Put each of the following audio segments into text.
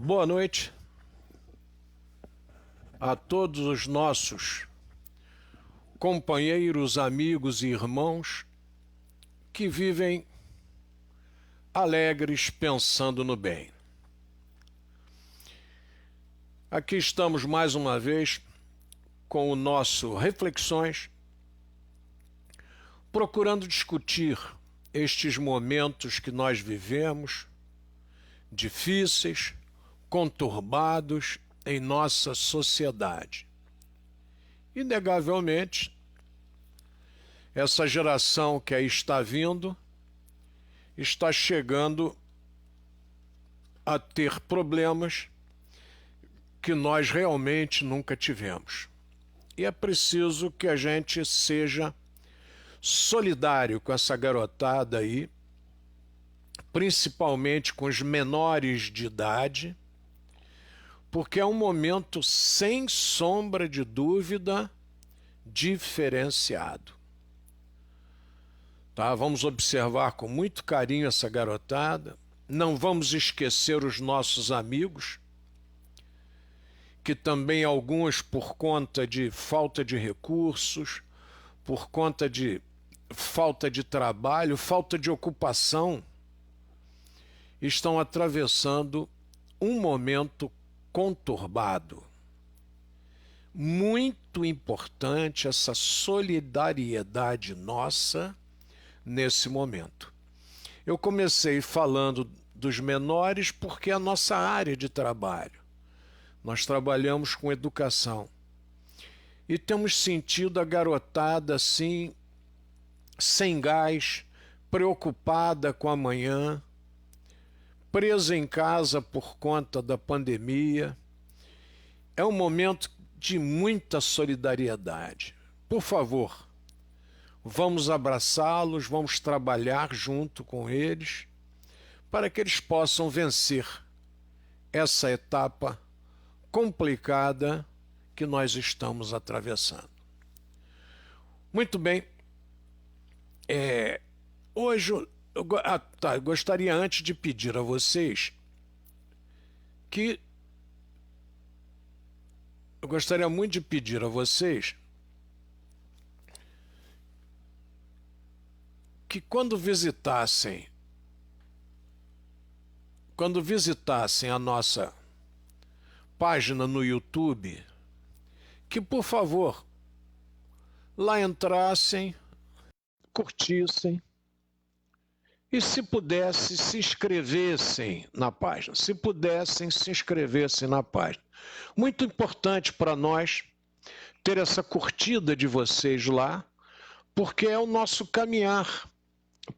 Boa noite a todos os nossos companheiros, amigos e irmãos que vivem alegres pensando no bem. Aqui estamos mais uma vez com o nosso Reflexões, procurando discutir estes momentos que nós vivemos, difíceis, conturbados em nossa sociedade. Inegavelmente, essa geração que aí está vindo está chegando a ter problemas que nós realmente nunca tivemos. E é preciso que a gente seja solidário com essa garotada aí, principalmente com os menores de idade, porque é um momento, sem sombra de dúvida, diferenciado. Tá? Vamos observar com muito carinho essa garotada, não vamos esquecer os nossos amigos, que também alguns, por conta de falta de recursos, por conta de falta de trabalho, falta de ocupação, estão atravessando um momento conturbado. Muito importante essa solidariedade nossa nesse momento. Eu comecei falando dos menores porque é a nossa área de trabalho. Nós trabalhamos com educação e temos sentido a garotada assim, sem gás, preocupada com amanhã, presa em casa por conta da pandemia. É um momento de muita solidariedade. Por favor, vamos abraçá-los, vamos trabalhar junto com eles para que eles possam vencer essa etapa complicada que nós estamos atravessando. Muito bem. Hoje eu gostaria antes de pedir a vocês que eu gostaria muito de pedir a vocês que quando visitassem a nossa página no YouTube, que por favor lá entrassem, curtissem e, se pudesse, se inscrevessem na página. Se pudessem, se inscrevessem na página. Muito importante para nós ter essa curtida de vocês lá, porque é o nosso caminhar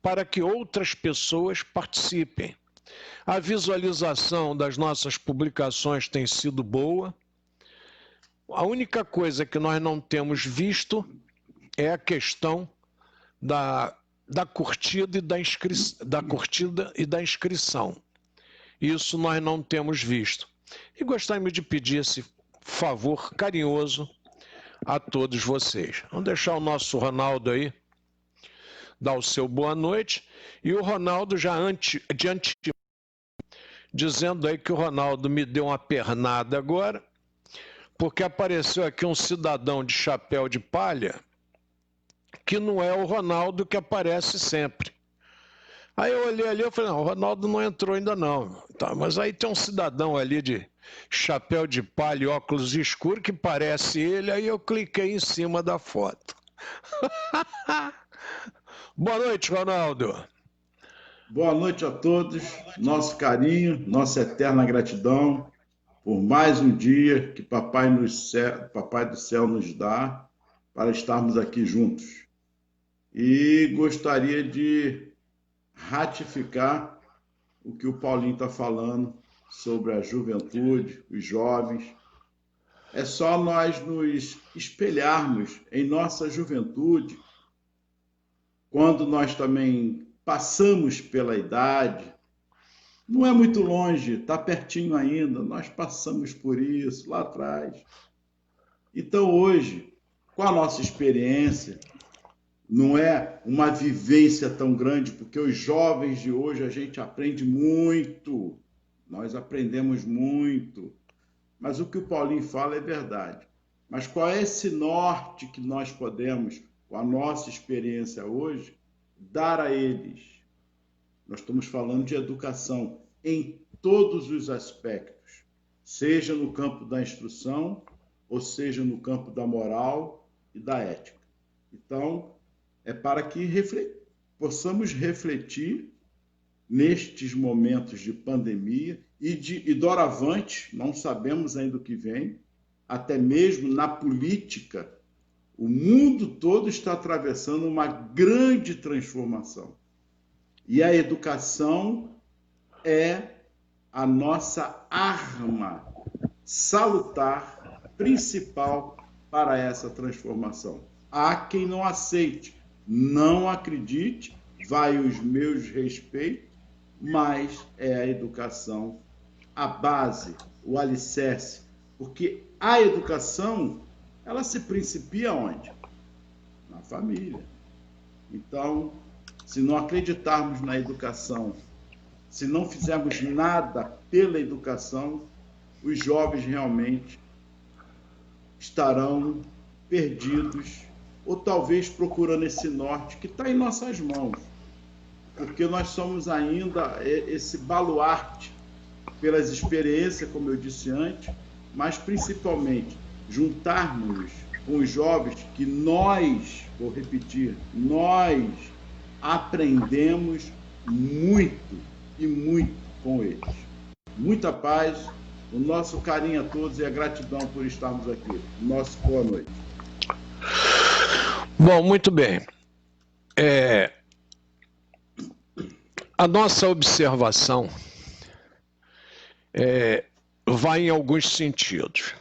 para que outras pessoas participem. A visualização das nossas publicações tem sido boa. A única coisa que nós não temos visto é a questão da curtida e da inscrição. Isso nós não temos visto. E gostaríamos de pedir esse favor carinhoso a todos vocês. Vamos deixar o nosso Ronaldo aí dar o seu boa noite. E o Ronaldo já dizendo aí que o Ronaldo me deu uma pernada agora, porque apareceu aqui um cidadão de chapéu de palha que não é o Ronaldo que aparece sempre. Aí eu olhei ali e falei, não, o Ronaldo não entrou ainda não. Tá, mas aí tem um cidadão ali de chapéu de palha e óculos escuros que parece ele, aí eu cliquei em cima da foto. Boa noite, Ronaldo. Boa noite a todos, nosso carinho, nossa eterna gratidão por mais um dia que Papai do Céu nos dá para estarmos aqui juntos. E gostaria de ratificar o que o Paulinho está falando sobre a juventude, os jovens. É só nós nos espelharmos em nossa juventude, quando nós também passamos pela idade, não é muito longe, está pertinho ainda, nós passamos por isso lá atrás. Então hoje, com a nossa experiência, não é uma vivência tão grande, porque os jovens de hoje a gente aprende muito, nós aprendemos muito, mas o que o Paulinho fala é verdade. Mas qual é esse norte que nós podemos, com a nossa experiência hoje, dar a eles? Nós estamos falando de educação em todos os aspectos, seja no campo da instrução, ou seja no campo da moral e da ética. Então, é para que possamos refletir nestes momentos de pandemia e doravante, não sabemos ainda o que vem, até mesmo na política, o mundo todo está atravessando uma grande transformação. E a educação é a nossa arma salutar principal para essa transformação. Há quem não aceite, não acredite, vai os meus respeitos, mas é a educação a base, o alicerce, porque a educação, ela se principia onde? Na família. Então, se não acreditarmos na educação, se não fizermos nada pela educação, os jovens realmente estarão perdidos, ou talvez procurando esse norte que está em nossas mãos, porque nós somos ainda esse baluarte pelas experiências, como eu disse antes, mas principalmente juntarmos com os jovens que nós, vou repetir, nós aprendemos muito e muito com eles. Muita paz, o nosso carinho a todos e a gratidão por estarmos aqui. Nosso boa noite. Bom, muito bem. A nossa observação vai em alguns sentidos.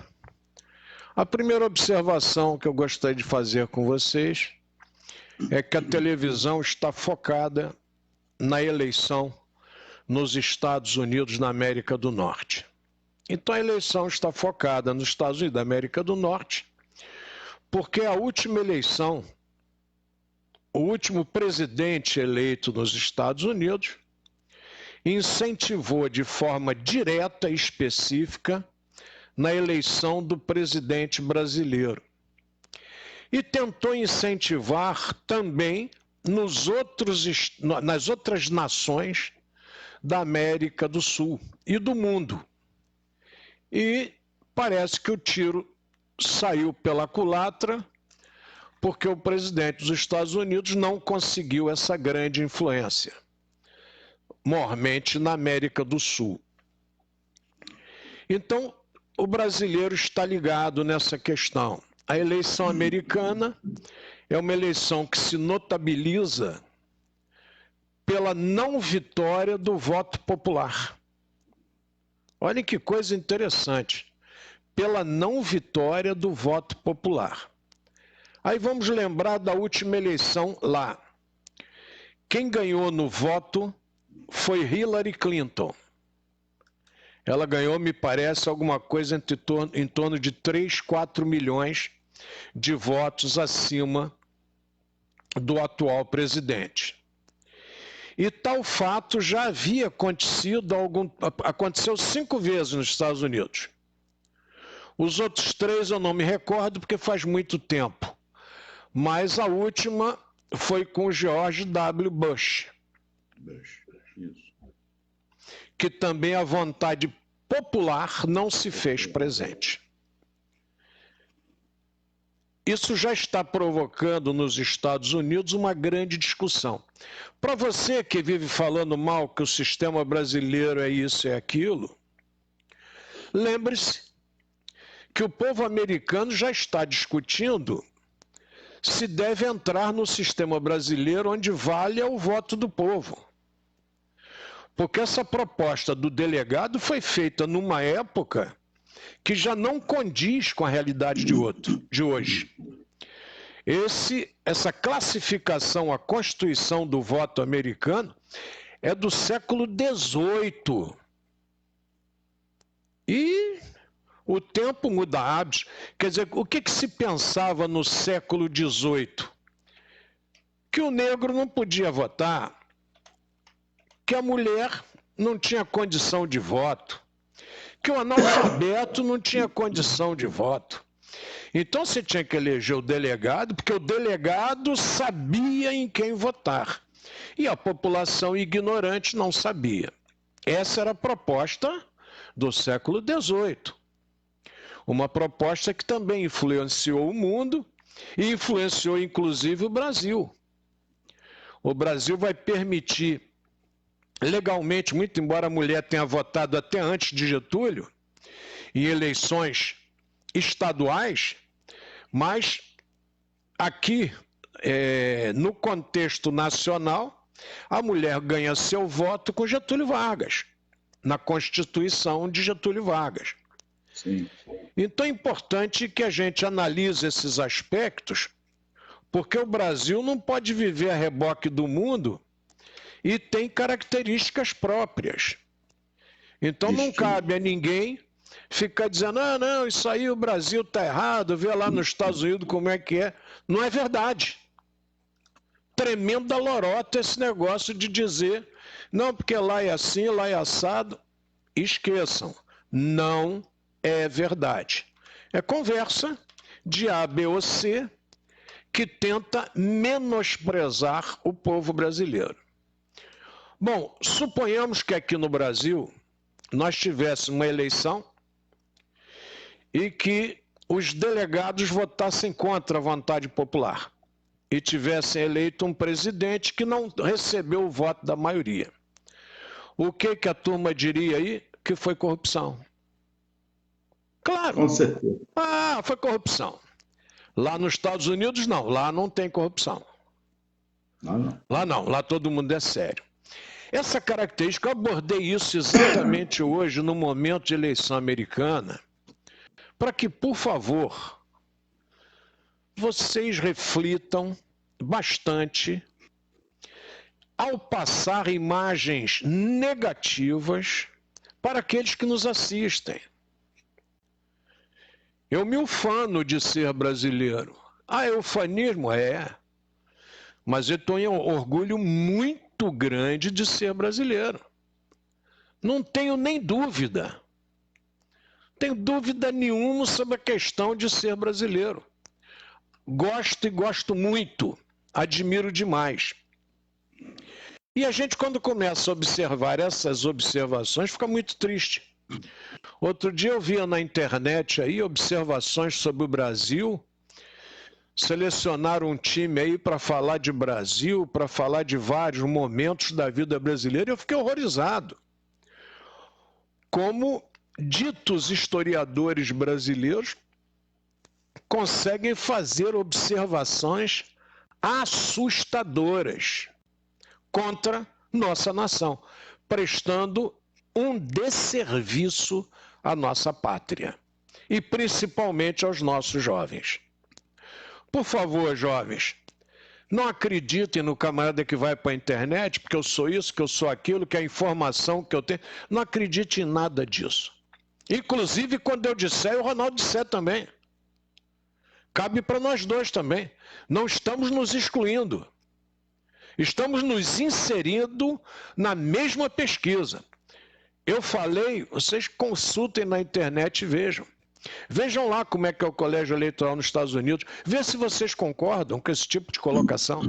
A primeira observação que eu gostaria de fazer com vocês é que a televisão está focada na eleição nos Estados Unidos da América do Norte. Então a eleição está focada nos Estados Unidos da América do Norte, porque a última eleição, o último presidente eleito nos Estados Unidos, incentivou de forma direta e específica na eleição do presidente brasileiro. E tentou incentivar também nas outras nações da América do Sul e do mundo. E parece que o tiro saiu pela culatra, porque o presidente dos Estados Unidos não conseguiu essa grande influência, mormente na América do Sul. Então, o brasileiro está ligado nessa questão. A eleição americana é uma eleição que se notabiliza pela não vitória do voto popular. Olha que coisa interessante. Pela não vitória do voto popular. Aí vamos lembrar da última eleição lá. Quem ganhou no voto foi Hillary Clinton. Ela ganhou, me parece, alguma coisa em torno de 3, 4 milhões de votos acima do atual presidente. E tal fato já havia acontecido, aconteceu 5 vezes nos Estados Unidos. Os outros 3 eu não me recordo porque faz muito tempo. Mas a última foi com George W. Bush. Isso. Que também a vontade popular não se fez presente. Isso já está provocando nos Estados Unidos uma grande discussão. Para você que vive falando mal que o sistema brasileiro é isso e aquilo, lembre-se que o povo americano já está discutindo se deve entrar no sistema brasileiro onde vale o voto do povo. Porque essa proposta do delegado foi feita numa época que já não condiz com a realidade de hoje. Essa classificação, a Constituição do voto americano, é do século XVIII. E o tempo muda hábitos. Quer dizer, o que se pensava no século XVIII? Que o negro não podia votar, que a mulher não tinha condição de voto, que o analfabeto não tinha condição de voto. Então você tinha que eleger o delegado, porque o delegado sabia em quem votar. E a população ignorante não sabia. Essa era a proposta do século XVIII. Uma proposta que também influenciou o mundo e influenciou inclusive o Brasil. O Brasil vai permitir legalmente, muito embora a mulher tenha votado até antes de Getúlio, em eleições estaduais, mas aqui, no contexto nacional, a mulher ganha seu voto com Getúlio Vargas, na Constituição de Getúlio Vargas. Sim. Então é importante que a gente analise esses aspectos, porque o Brasil não pode viver a reboque do mundo e tem características próprias. Então não cabe a ninguém ficar dizendo, ah, não, isso aí o Brasil está errado, vê lá nos Estados Unidos como é que é. Não é verdade. Tremenda lorota esse negócio de dizer, não, porque lá é assim, lá é assado. Esqueçam, não é verdade. É conversa de A, B ou C que tenta menosprezar o povo brasileiro. Bom, suponhamos que aqui no Brasil nós tivéssemos uma eleição e que os delegados votassem contra a vontade popular e tivessem eleito um presidente que não recebeu o voto da maioria. O que a turma diria aí? Que foi corrupção. Claro. Com certeza. Ah, foi corrupção. Lá nos Estados Unidos, não. Lá não tem corrupção. Não. Lá não. Lá todo mundo é sério. Essa característica, eu abordei isso exatamente hoje, no momento de eleição americana, para que, por favor, vocês reflitam bastante ao passar imagens negativas para aqueles que nos assistem. Eu me ufano de ser brasileiro. Ah, é ufanismo? É. Mas eu tenho um orgulho muito grande de ser brasileiro. Não tenho nem dúvida. Tenho dúvida nenhuma sobre a questão de ser brasileiro. Gosto e gosto muito. Admiro demais. E a gente, quando começa a observar essas observações, fica muito triste. Outro dia eu via na internet aí observações sobre o Brasil, selecionaram um time aí para falar de Brasil, para falar de vários momentos da vida brasileira, e eu fiquei horrorizado. Como ditos historiadores brasileiros conseguem fazer observações assustadoras contra nossa nação, prestando um desserviço à nossa pátria e principalmente aos nossos jovens. Por favor, jovens, não acreditem no camarada que vai para a internet, porque eu sou isso, que eu sou aquilo, que é a informação que eu tenho. Não acredite em nada disso. Inclusive, quando eu disser, o Ronaldo disser também. Cabe para nós dois também. Não estamos nos excluindo. Estamos nos inserindo na mesma pesquisa. Eu falei, vocês consultem na internet e vejam. Vejam lá como é que é o colégio eleitoral nos Estados Unidos. Vê se vocês concordam com esse tipo de colocação.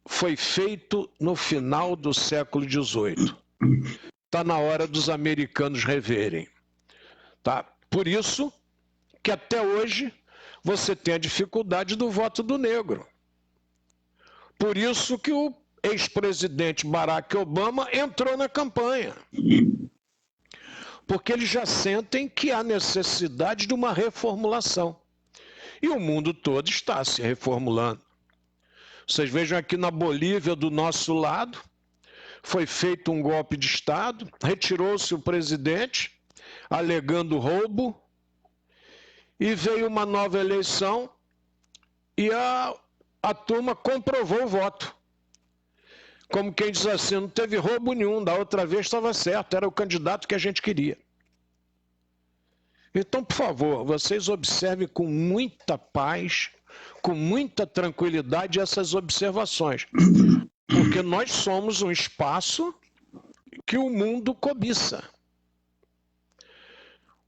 Foi feito no final do século XVIII. Está na hora dos americanos reverem. Tá? Por isso que até hoje você tem a dificuldade do voto do negro. Por isso que o ex-presidente Barack Obama entrou na campanha. Porque eles já sentem que há necessidade de uma reformulação. E o mundo todo está se reformulando. Vocês vejam aqui na Bolívia, do nosso lado, foi feito um golpe de Estado, retirou-se o presidente, alegando roubo, e veio uma nova eleição e a turma comprovou o voto. Como quem diz assim, não teve roubo nenhum, da outra vez estava certo, era o candidato que a gente queria. Então, por favor, vocês observem com muita paz, com muita tranquilidade essas observações. Porque nós somos um espaço que o mundo cobiça.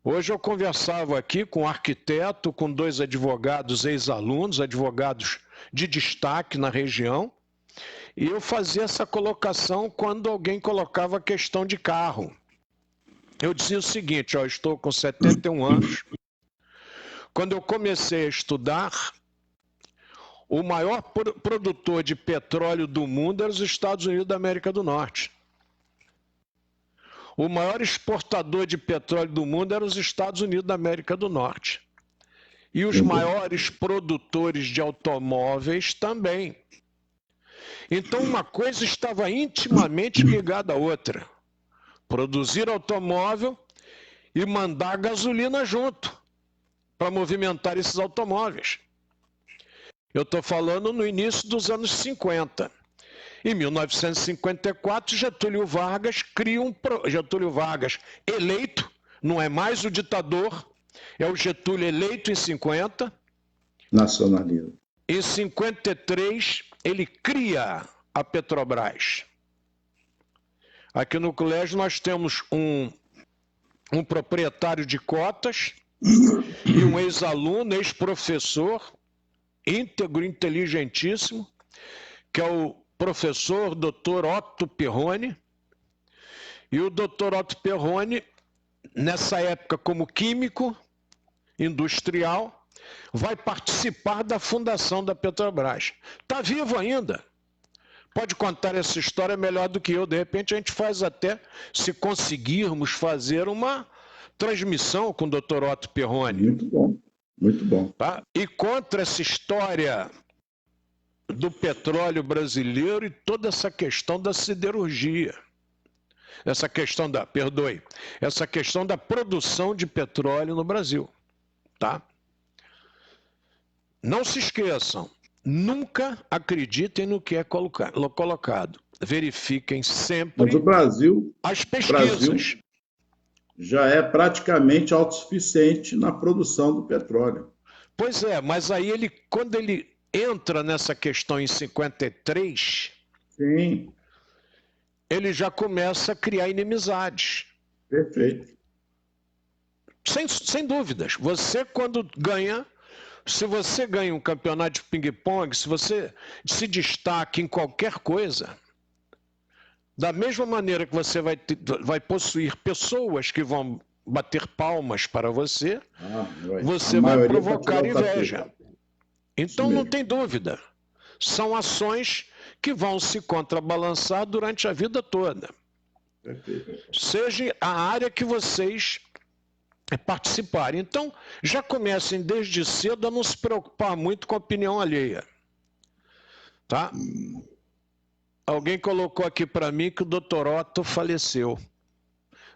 Hoje eu conversava aqui com um arquiteto, com 2 advogados ex-alunos, advogados de destaque na região, e eu fazia essa colocação quando alguém colocava a questão de carro. Eu dizia o seguinte, ó, eu estou com 71 anos, quando eu comecei a estudar, o maior produtor de petróleo do mundo era os Estados Unidos da América do Norte. O maior exportador de petróleo do mundo era os Estados Unidos da América do Norte. E os maiores produtores de automóveis também. Então, uma coisa estava intimamente ligada à outra. Produzir automóvel e mandar gasolina junto para movimentar esses automóveis. Eu estou falando no início dos anos 50. Em 1954, Getúlio Vargas cria Getúlio Vargas eleito, não é mais o ditador, é o Getúlio eleito em 50. Nacionalismo. Em 53, ele cria a Petrobras. Aqui no colégio nós temos um proprietário de cotas e um ex-aluno, ex-professor, íntegro, inteligentíssimo, que é o professor Dr. Otto Perrone. E o Dr. Otto Perrone, nessa época como químico industrial, vai participar da fundação da Petrobras. Está vivo ainda. Pode contar essa história melhor do que eu. De repente a gente faz até, se conseguirmos fazer uma transmissão com o Dr. Otto Perrone. Muito bom, muito bom. Tá? E contra essa história do petróleo brasileiro e toda essa questão da siderurgia. Essa questão da produção de petróleo no Brasil. Tá? Não se esqueçam, nunca acreditem no que é colocado. Verifiquem sempre. Mas o Brasil, as pesquisas. O Brasil já é praticamente autossuficiente na produção do petróleo. Pois é, mas aí quando ele entra nessa questão em 53, sim, ele já começa a criar inimizades. Perfeito. Sem dúvidas. Você, quando ganha, se você ganha um campeonato de ping-pong, se você se destaca em qualquer coisa, da mesma maneira que você vai possuir pessoas que vão bater palmas para você, você vai provocar inveja. Então não tem dúvida. São ações que vão se contrabalançar durante a vida toda. Seja a área que vocês participarem. Então, já comecem desde cedo a não se preocupar muito com a opinião alheia. Tá? Alguém colocou aqui para mim que o Dr. Otto faleceu.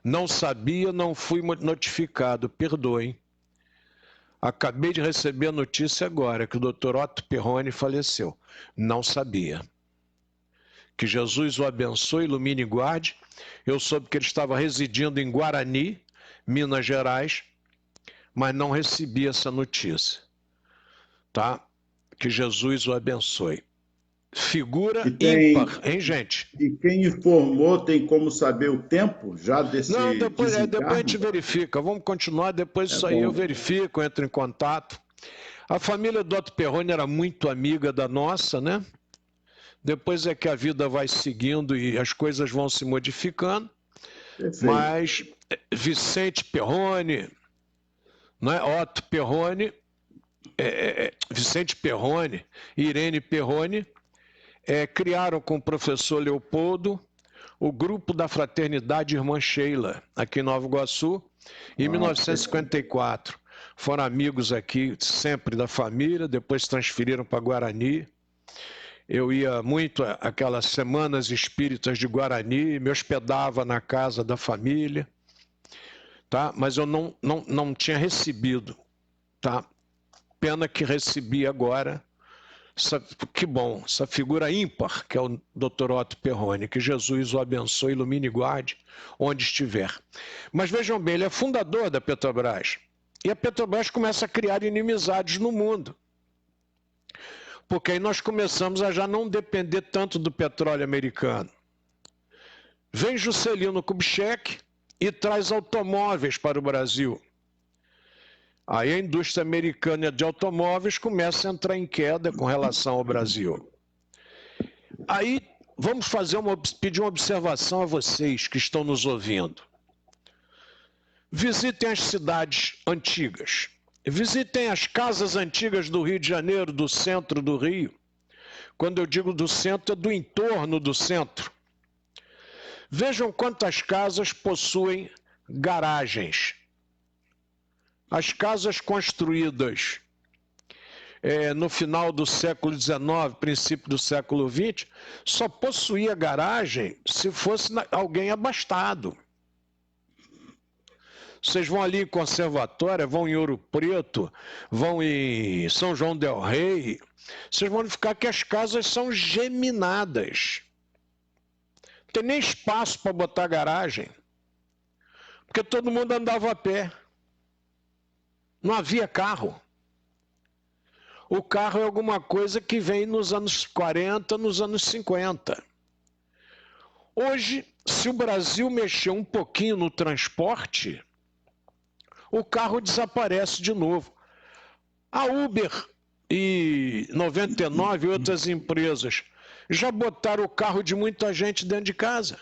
Não sabia, não fui notificado. Perdoem. Acabei de receber a notícia agora que o Dr. Otto Perrone faleceu. Não sabia. Que Jesus o abençoe, ilumine e guarde. Eu soube que ele estava residindo em Guarani, Minas Gerais, mas não recebi essa notícia. Tá? Que Jesus o abençoe. Figura ímpar, hein, gente? E quem informou tem como saber o tempo já desse Não, depois a desencarne? gente verifica. Vamos continuar, depois disso aí eu verifico, entro em contato. A família do Otto Perrone era muito amiga da nossa, né? Depois é que a vida vai seguindo e as coisas vão se modificando. Perfeito. Mas Vicente Perrone, né? Otto Perrone, Vicente Perrone e Irene Perrone criaram com o professor Leopoldo o grupo da Fraternidade Irmã Sheila, aqui em Nova Iguaçu, em 1954. Foram amigos aqui sempre da família, depois transferiram para Guarani. Eu ia muito aquelas semanas espíritas de Guarani, me hospedava na casa da família, tá? Mas eu não tinha recebido, tá? Pena que recebi agora. Que bom, essa figura ímpar, que é o Dr. Otto Perrone, que Jesus o abençoe, ilumine e guarde onde estiver. Mas vejam bem, ele é fundador da Petrobras. E a Petrobras começa a criar inimizades no mundo. Porque aí nós começamos a já não depender tanto do petróleo americano. Vem Juscelino Kubitschek e traz automóveis para o Brasil. Aí a indústria americana de automóveis começa a entrar em queda com relação ao Brasil. Aí vamos pedir uma observação a vocês que estão nos ouvindo. Visitem as cidades antigas. Visitem as casas antigas do Rio de Janeiro, do centro do Rio. Quando eu digo do centro, é do entorno do centro. Vejam quantas casas possuem garagens. As casas construídas no final do século XIX, princípio do século XX, só possuía garagem se fosse alguém abastado. Vocês vão ali em Conservatória, vão em Ouro Preto, vão em São João del Rei, vocês vão verificar que as casas são geminadas. Não tem nem espaço para botar garagem, porque todo mundo andava a pé. Não havia carro. O carro é alguma coisa que vem nos anos 40, nos anos 50. Hoje, se o Brasil mexer um pouquinho no transporte, o carro desaparece de novo. A Uber e 99 e outras empresas já botaram o carro de muita gente dentro de casa.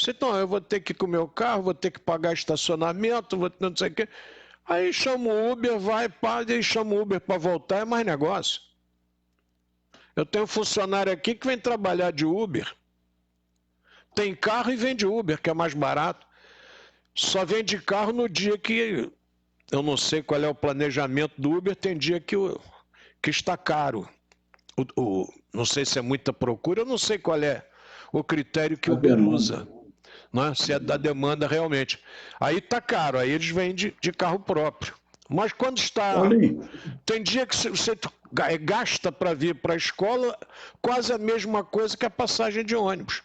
Então, eu vou ter que ir com o meu carro, vou ter que pagar estacionamento, vou ter não sei o quê. Aí chama o Uber, vai, paga e chama o Uber para voltar, é mais negócio. Eu tenho um funcionário aqui que vem trabalhar de Uber. Tem carro e vende Uber, que é mais barato. Só vende carro no dia que... Eu não sei qual é o planejamento do Uber, tem dia que está caro. Não sei se é muita procura, eu não sei qual é o critério que o Uber usa. Né? Se é da demanda realmente. Aí está caro, aí eles vêm de carro próprio. Mas quando está... Tem dia que você gasta para vir para a escola quase a mesma coisa que a passagem de ônibus.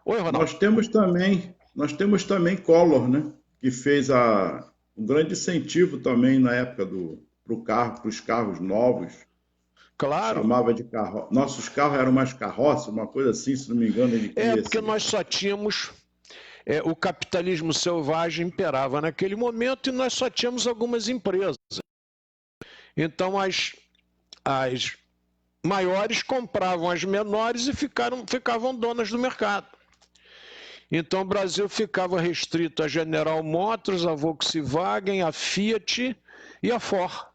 Oi, Ronaldo. Nós temos também Collor, né? Que fez um grande incentivo também na época para os carros novos. Claro. Chamava de carro. Nossos carros eram mais carroça, uma coisa assim, se não me engano. Porque nós só tínhamos... o capitalismo selvagem imperava naquele momento e nós só tínhamos algumas empresas. Então as maiores compravam as menores e ficavam donas do mercado. Então o Brasil ficava restrito a General Motors, a Volkswagen, a Fiat e a Ford.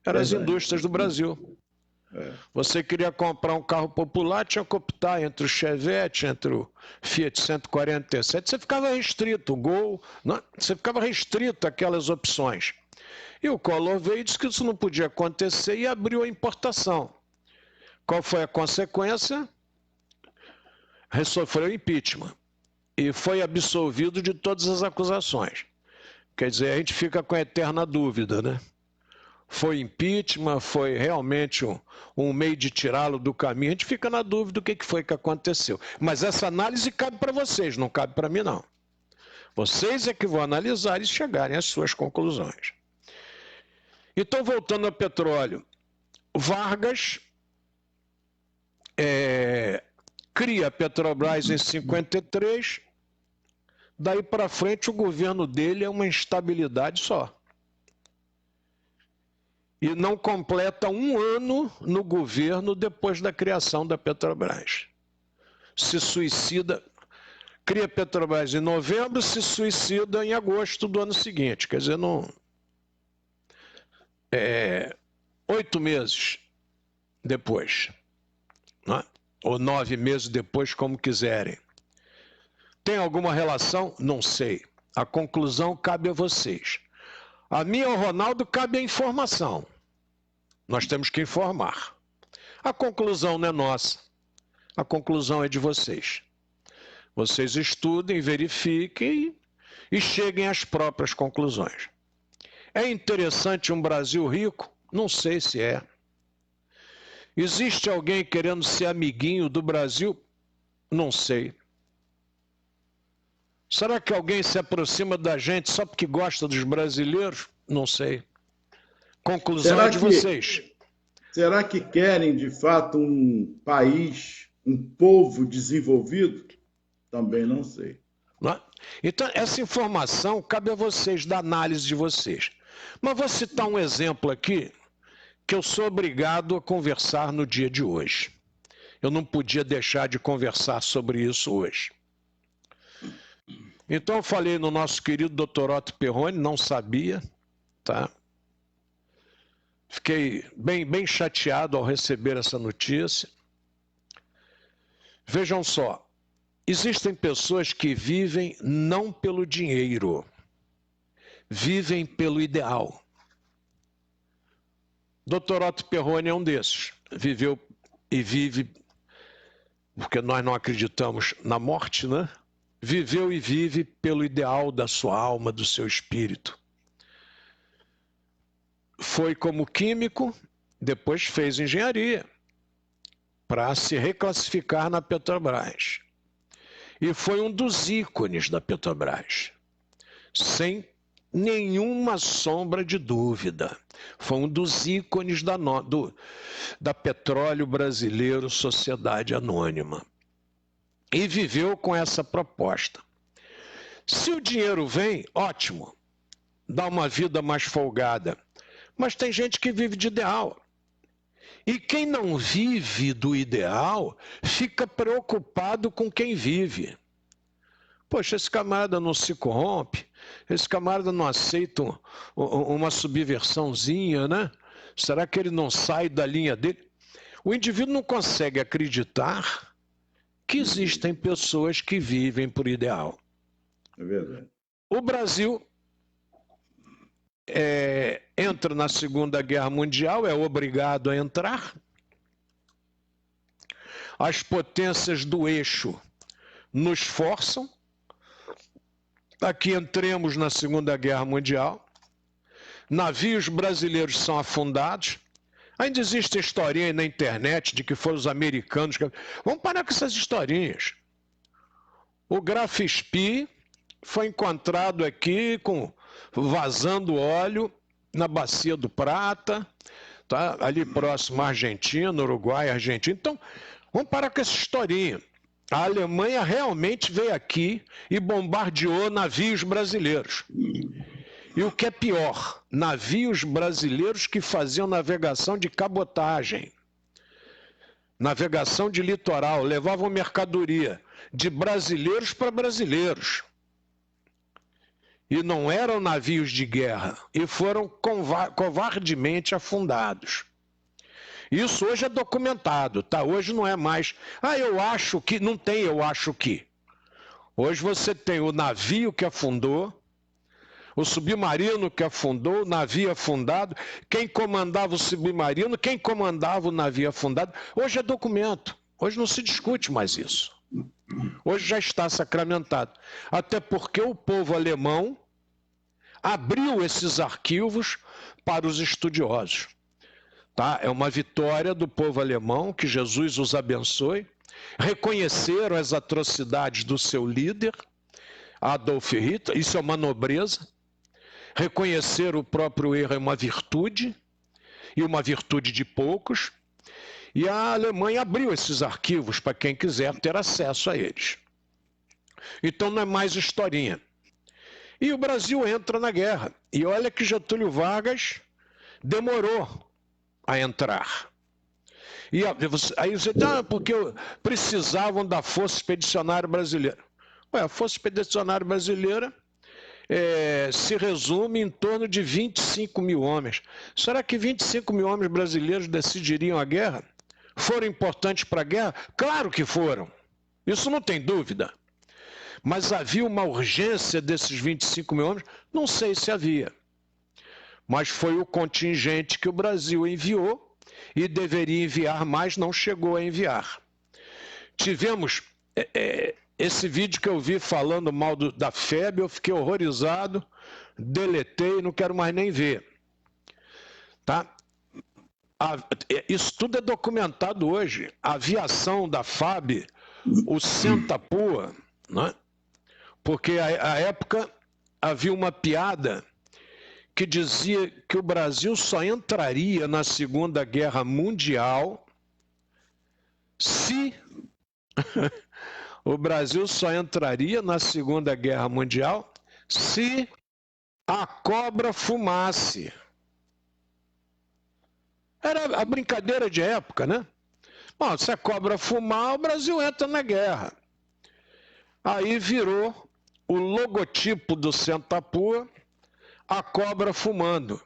Eram as indústrias do Brasil. Você queria comprar um carro popular, tinha que optar entre o Chevette, entre o Fiat 147, você ficava restrito, o Gol, não, você ficava restrito àquelas opções. E o Collor veio e disse que isso não podia acontecer e abriu a importação. Qual foi a consequência? Sofreu impeachment e foi absolvido de todas as acusações. Quer dizer, a gente fica com a eterna dúvida, né? Foi impeachment, foi realmente um meio de tirá-lo do caminho. A gente fica na dúvida do que foi que aconteceu. Mas essa análise cabe para vocês, não cabe para mim, não. Vocês é que vão analisar e chegarem às suas conclusões. Então, voltando ao petróleo, Vargas cria a Petrobras em 53, daí para frente o governo dele é uma instabilidade só. E não completa um ano no governo depois da criação da Petrobras. Se suicida, cria a Petrobras em novembro, se suicida em agosto do ano seguinte. Quer dizer, 8 meses depois, né? Ou 9 meses depois, como quiserem. Tem alguma relação? Não sei. A conclusão cabe a vocês. A mim, ao Ronaldo, cabe a informação. Nós temos que informar. A conclusão não é nossa. A conclusão é de vocês. Vocês estudem, verifiquem e cheguem às próprias conclusões. É interessante um Brasil rico? Não sei se é. Existe alguém querendo ser amiguinho do Brasil? Não sei. Será que alguém se aproxima da gente só porque gosta dos brasileiros? Não sei. Conclusão de vocês. Será que querem, de fato, um país um povo desenvolvido? Também não sei. Não é? Então, essa informação cabe a vocês, da análise de vocês. Mas vou citar um exemplo aqui que eu sou obrigado a conversar no dia de hoje. Eu não podia deixar de conversar sobre isso hoje. Então, eu falei no nosso querido Dr. Otto Perrone, não sabia, tá? Fiquei bem chateado ao receber essa notícia. Vejam só, existem pessoas que vivem não pelo dinheiro, vivem pelo ideal. Dr. Otto Perrone é um desses. Viveu e vive, porque nós não acreditamos na morte, né? Viveu e vive pelo ideal da sua alma, do seu espírito. Foi como químico, depois fez engenharia para se reclassificar na Petrobras. E foi um dos ícones da Petrobras, sem nenhuma sombra de dúvida. Foi um dos ícones da Petróleo Brasileiro Sociedade Anônima. E viveu com essa proposta. Se o dinheiro vem, ótimo, dá uma vida mais folgada. Mas tem gente que vive de ideal. E quem não vive do ideal fica preocupado com quem vive. Poxa, esse camarada não se corrompe, esse camarada não aceita uma subversãozinha, né? Será que ele não sai da linha dele? O indivíduo não consegue acreditar que existem pessoas que vivem por ideal. É verdade. O Brasil entra na Segunda Guerra Mundial, é obrigado a entrar. As potências do eixo nos forçam a que entremos na Segunda Guerra Mundial. Navios brasileiros são afundados. Ainda existe historinha aí na internet de que foram os americanos que... Vamos parar com essas historinhas. O Graf Spee foi encontrado aqui vazando óleo na Bacia do Prata, tá? Ali próximo à Argentina, Uruguai, Argentina. Então, vamos parar com essa historinha. A Alemanha realmente veio aqui e bombardeou navios brasileiros. E o que é pior, navios brasileiros que faziam navegação de cabotagem, navegação de litoral, levavam mercadoria de brasileiros para brasileiros. E não eram navios de guerra, e foram covardemente afundados. Isso hoje é documentado, tá? Hoje não é mais, eu acho que, não tem eu acho que. Hoje você tem o navio que afundou, o submarino que afundou, o navio afundado, quem comandava o submarino, quem comandava o navio afundado. Hoje é documento, hoje não se discute mais isso. Hoje já está sacramentado. Até porque o povo alemão abriu esses arquivos para os estudiosos. Tá? É uma vitória do povo alemão, que Jesus os abençoe. Reconheceram as atrocidades do seu líder, Adolf Hitler, isso é uma nobreza. Reconhecer o próprio erro é uma virtude, e uma virtude de poucos. E a Alemanha abriu esses arquivos para quem quiser ter acesso a eles. Então não é mais historinha. E o Brasil entra na guerra. E olha que Getúlio Vargas demorou a entrar. E aí você diz, porque precisavam da Força Expedicionária Brasileira. Ué, a Força Expedicionária Brasileira se resume em torno de 25 mil homens. Será que 25 mil homens brasileiros decidiriam a guerra? Foram importantes para a guerra? Claro que foram. Isso não tem dúvida. Mas havia uma urgência desses 25 mil homens? Não sei se havia. Mas foi o contingente que o Brasil enviou e deveria enviar, mas não chegou a enviar. Tivemos esse vídeo que eu vi falando mal da FEB, eu fiquei horrorizado, deletei, não quero mais nem ver. Tá? Isso tudo é documentado hoje. A aviação da FAB, o Sentapua, né? Porque à época havia uma piada que dizia que o Brasil só entraria na Segunda Guerra Mundial se O Brasil só entraria na Segunda Guerra Mundial se a cobra fumasse. Era a brincadeira de época, né? Bom, se a cobra fumar, o Brasil entra na guerra. Aí virou o logotipo do Sentapua, a cobra fumando.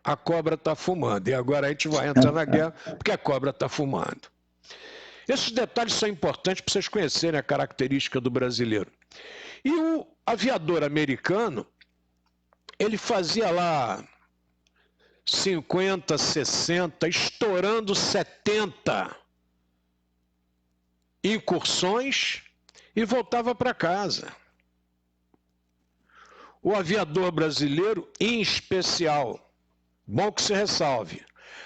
A cobra está fumando. E agora a gente vai entrar na guerra porque a cobra está fumando. Esses detalhes são importantes para vocês conhecerem a característica do brasileiro. E o aviador americano, ele fazia lá 50, 60, estourando 70 incursões e voltava para casa. O aviador brasileiro, em especial, bom que se ressalve,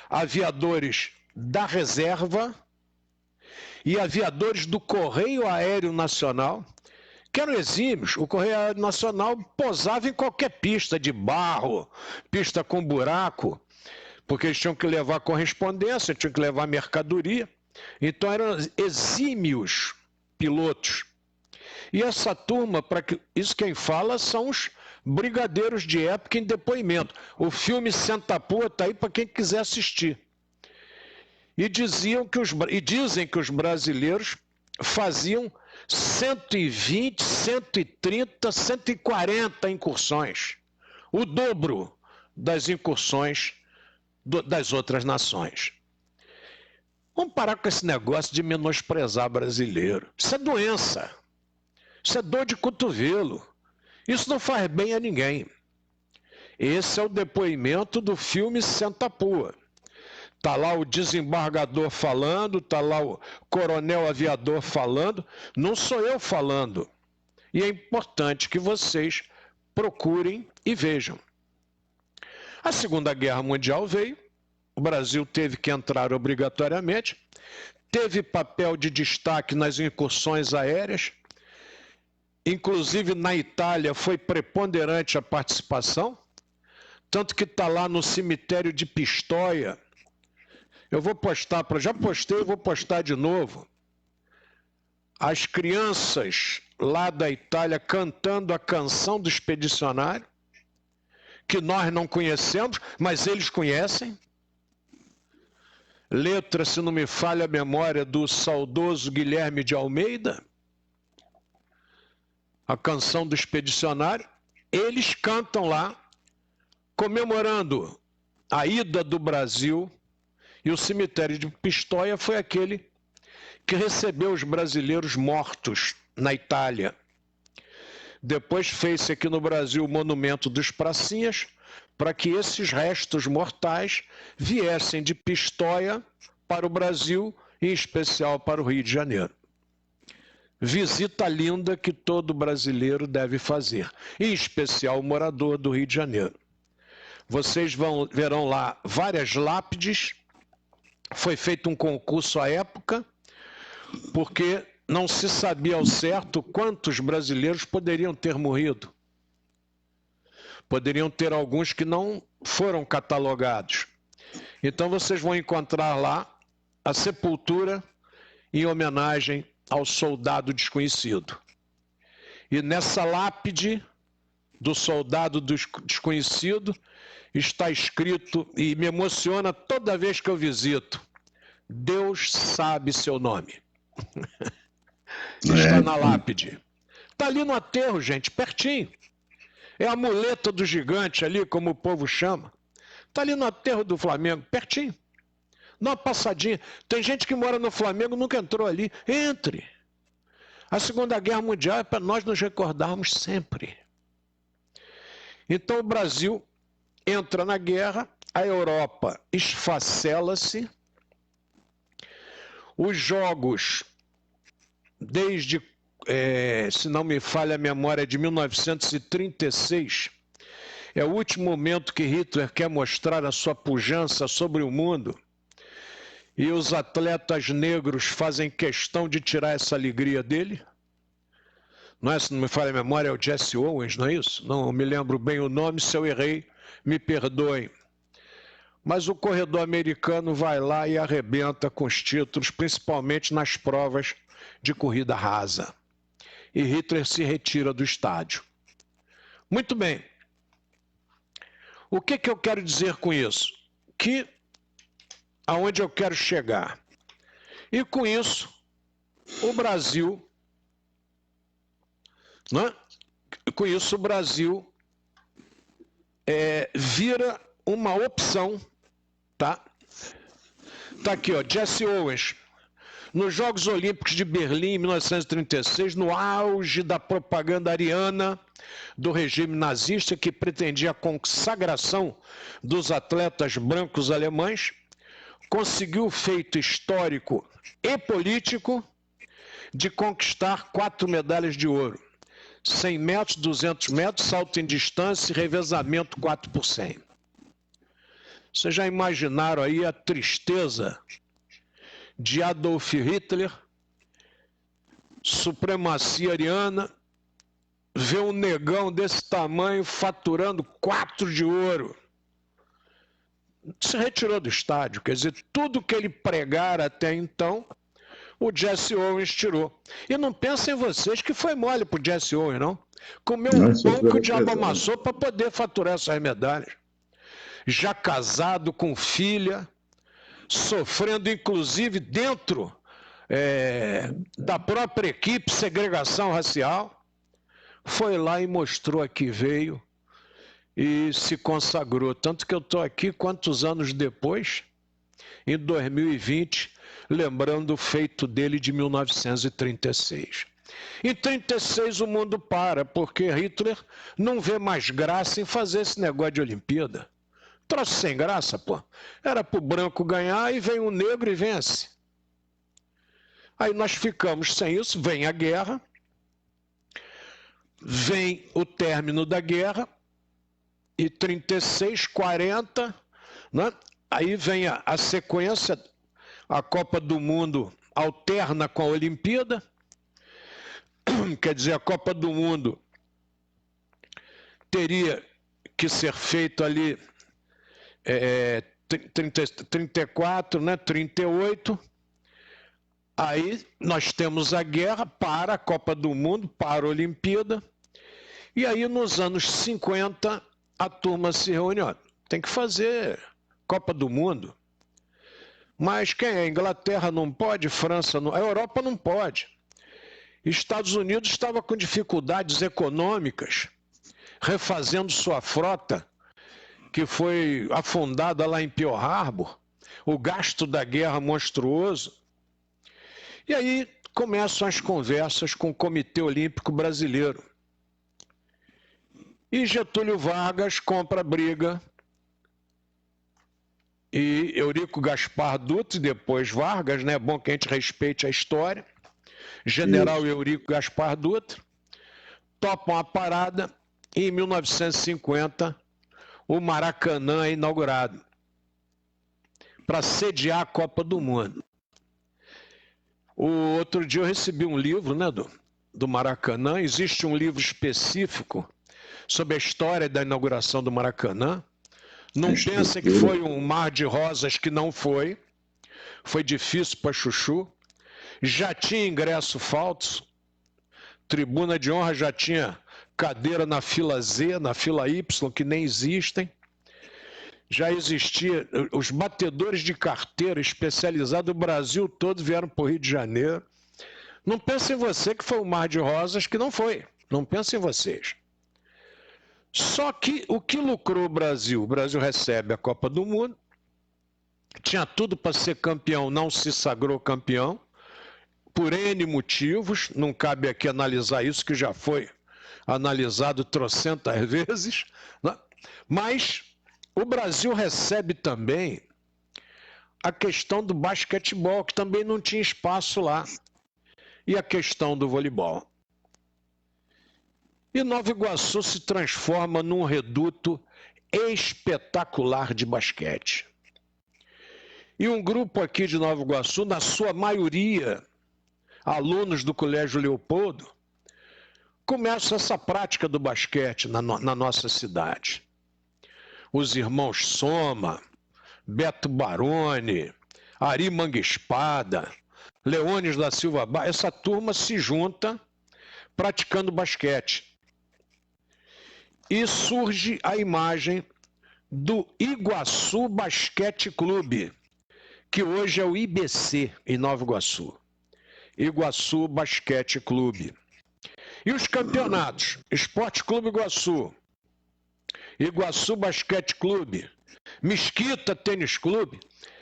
aviadores da reserva e aviadores do Correio Aéreo Nacional, que eram exímios. O Correio Aéreo Nacional pousava em qualquer pista de barro, pista com buraco, porque eles tinham que levar correspondência, tinham que levar mercadoria. Então eram exímios pilotos. E essa turma, isso quem fala são os brigadeiros de época em depoimento. O filme Sentapua está aí para quem quiser assistir. E dizem que os brasileiros faziam 120, 130, 140 incursões. O dobro das incursões das outras nações. Vamos parar com esse negócio de menosprezar brasileiro. Isso é doença. Isso é dor de cotovelo. Isso não faz bem a ninguém. Esse é o depoimento do filme Sentapua. Está lá o desembargador falando, está lá o coronel aviador falando, não sou eu falando. E é importante que vocês procurem e vejam. A Segunda Guerra Mundial veio, o Brasil teve que entrar obrigatoriamente, teve papel de destaque nas incursões aéreas, inclusive na Itália foi preponderante a participação, tanto que está lá no cemitério de Pistoia. Eu vou postar, já postei e vou postar de novo. As crianças lá da Itália cantando a canção do expedicionário, que nós não conhecemos, mas eles conhecem. Letra, se não me falha a memória, do saudoso Guilherme de Almeida. A canção do expedicionário. Eles cantam lá, comemorando a ida do Brasil. E o cemitério de Pistoia foi aquele que recebeu os brasileiros mortos na Itália. Depois fez-se aqui no Brasil o Monumento dos Pracinhas, para que esses restos mortais viessem de Pistoia para o Brasil, em especial para o Rio de Janeiro. Visita linda que todo brasileiro deve fazer, em especial o morador do Rio de Janeiro. Vocês verão lá várias lápides. Foi feito um concurso à época, porque não se sabia ao certo quantos brasileiros poderiam ter morrido. Poderiam ter alguns que não foram catalogados. Então vocês vão encontrar lá a sepultura em homenagem ao soldado desconhecido. E nessa lápide do soldado desconhecido está escrito, e me emociona toda vez que eu visito: Deus sabe seu nome. Está na lápide. Está ali no aterro, gente, pertinho. É a muleta do gigante ali, como o povo chama. Está ali no aterro do Flamengo, pertinho. Dá uma passadinha. Tem gente que mora no Flamengo e nunca entrou ali. Entre. A Segunda Guerra Mundial é para nós nos recordarmos sempre. Então o Brasil entra na guerra, a Europa esfacela-se, os jogos, desde, se não me falha a memória, de 1936, é o último momento que Hitler quer mostrar a sua pujança sobre o mundo, e os atletas negros fazem questão de tirar essa alegria dele. Não é, se não me falha a memória, é o Jesse Owens, não é isso? Não me lembro bem o nome, se eu errei, me perdoem. Mas o corredor americano vai lá e arrebenta com os títulos, principalmente nas provas de corrida rasa. E Hitler se retira do estádio. Muito bem. O que eu quero dizer com isso? Que aonde eu quero chegar. E com isso, o Brasil, né? Com isso o Brasil vira uma opção, tá? Tá aqui, ó, Jesse Owens. Nos Jogos Olímpicos de Berlim, em 1936, no auge da propaganda ariana do regime nazista que pretendia a consagração dos atletas brancos alemães, conseguiu o feito histórico e político de conquistar 4 medalhas de ouro. 100 metros, 200 metros, salto em distância e revezamento 4 por 100. Vocês já imaginaram aí a tristeza de Adolf Hitler, supremacia ariana, ver um negão desse tamanho faturando 4 de ouro. Se retirou do estádio, quer dizer, tudo que ele pregara até então, o Jesse Owens tirou. E não pensem vocês que foi mole pro Jesse Owens, não. Comeu um pão que o diabo amassou para poder faturar essas medalhas. Já casado, com filha, sofrendo inclusive dentro da própria equipe segregação racial, foi lá e mostrou a que veio e se consagrou. Tanto que eu estou aqui, quantos anos depois, em 2020, lembrando o feito dele de 1936. Em 1936 o mundo para, porque Hitler não vê mais graça em fazer esse negócio de Olimpíada. Troço sem graça, pô. Era pro branco ganhar e vem o negro e vence. Aí nós ficamos sem isso, vem a guerra, vem o término da guerra, e 36, 40, né? Aí vem a sequência, a Copa do Mundo alterna com a Olimpíada, quer dizer, a Copa do Mundo teria que ser feito ali 34, né, 38, aí nós temos a guerra para a Copa do Mundo, para a Olimpíada, e aí nos anos 50 a turma se reúne, ó, tem que fazer Copa do Mundo, mas quem é? Inglaterra não pode, França não, a Europa não pode. Estados Unidos estava com dificuldades econômicas, refazendo sua frota, que foi afundada lá em Pearl Harbor, o gasto da guerra monstruoso. E aí começam as conversas com o Comitê Olímpico Brasileiro. E Getúlio Vargas compra a briga. E Eurico Gaspar Dutra, e depois Vargas, né? É bom que a gente respeite a história. General Eurico Gaspar Dutra, topam a parada e em 1950 o Maracanã é inaugurado para sediar a Copa do Mundo. O outro dia eu recebi um livro, né, do Maracanã. Existe um livro específico sobre a história da inauguração do Maracanã. Não pensa que foi um mar de rosas, que não foi. Foi difícil para chuchu. Já tinha ingresso falso. Tribuna de honra já tinha cadeira na fila Z, na fila Y, que nem existem. Já existia, os batedores de carteira especializados do Brasil todo vieram para o Rio de Janeiro. Não pense em você que foi um mar de rosas, que não foi. Não pense em vocês. Só que o que lucrou o Brasil? O Brasil recebe a Copa do Mundo, tinha tudo para ser campeão, não se sagrou campeão, por N motivos, não cabe aqui analisar isso, que já foi analisado trocentas vezes, né? Mas o Brasil recebe também a questão do basquetebol, que também não tinha espaço lá, e a questão do voleibol. E Nova Iguaçu se transforma num reduto espetacular de basquete. E um grupo aqui de Nova Iguaçu, na sua maioria, alunos do Colégio Leopoldo, começa essa prática do basquete na nossa cidade. Os irmãos Soma, Beto Baroni, Ari Manga Espada, Leônidas da Silva Bar, essa turma se junta praticando basquete. E surge a imagem do Iguaçu Basquete Clube, que hoje é o IBC, em Nova Iguaçu. Iguaçu Basquete Clube. E os campeonatos? Esporte Clube Iguaçu, Iguaçu Basquete Clube, Mesquita Tênis Clube,